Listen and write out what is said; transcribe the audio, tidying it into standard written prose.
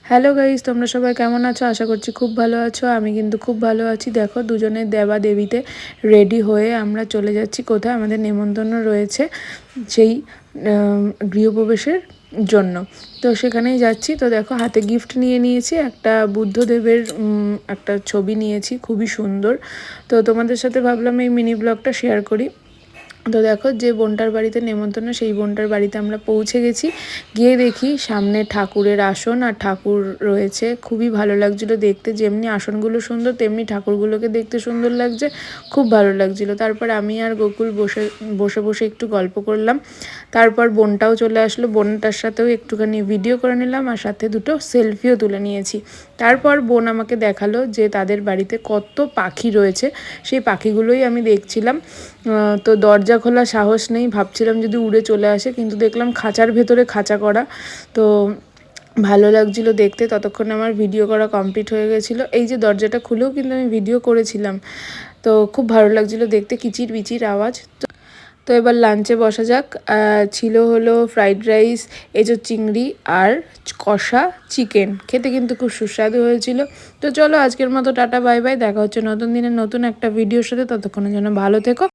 Hello guys, তোমরা সবাই কেমন আছো? আশা করছি খুব ভালো আছো। আমি কিন্তু খুব ভালো আছি। দেখো, দুজনে দেবা দেবীতে রেডি হয়ে আমরা চলে যাচ্ছি কোথায়, আমাদের নেমন্তন্ন রয়েছে সেই গৃহপ্রবেশের জন্য। তো সেখানেই যাচ্ছি। তো দেখো, হাতে গিফট নিয়ে নিয়েছি, একটা বুদ্ধদেবের একটা ছবি নিয়েছি, খুবই সুন্দর। তো তোমাদের সাথে ভাবলাম এই মিনি ব্লগটা শেয়ার করি। তো দেখো, যে বোনটার বাড়িতে নেমন্তন্ন সেই বোনটার বাড়িতে আমরা পৌঁছে গেছি। গিয়ে দেখি সামনে ঠাকুরের আসন আর ঠাকুর রয়েছে। খুবই ভালো লাগছিল দেখতে, যেমনি আসনগুলো সুন্দর তেমনি ঠাকুরগুলোকে দেখতে সুন্দর লাগছে, খুব ভালো লাগছিল। তারপর আমি আর গোকুল বসে বসে বসে একটু গল্প করলাম। তারপর বোনটাও চলে আসলো, বোনটার সাথেও একটুখানি ভিডিও করে নিলাম আর সাথে দুটো সেলফিও তুলে নিয়েছি। তারপর বোন আমাকে দেখালো যে তাদের বাড়িতে কত পাখি রয়েছে, সেই পাখিগুলোই আমি দেখছিলাম। তো দরজা খোলা সাহস নেই, ভাবছিলাম যদি উড়ে চলে আসে, কিন্তু দেখলাম খাঁচার ভেতরে খাঁচা করা। তো ভালো লাগছিল দেখতে। ততক্ষণে আমার ভিডিও করা কমপ্লিট হয়ে গেছিলো। এই যে দরজাটা খুলেও কিন্তু আমি ভিডিও করেছিলাম। তো খুব ভালো লাগছিল দেখতে, কিচির বিচির আওয়াজ। তো এবার লাঞ্চে বসা যাক। ছিল হলো ফ্রাইড রাইস, এঁচোড় চিংড়ি আর কষা চিকেন। খেতে কিন্তু খুব সুস্বাদু হয়েছিল। তো চলো, আজকের মতো টাটা বাই বাই। দেখা হচ্ছে নতুন দিনের নতুন একটা ভিডিওর সাথে। ততক্ষণের জন্য ভালো থেকো।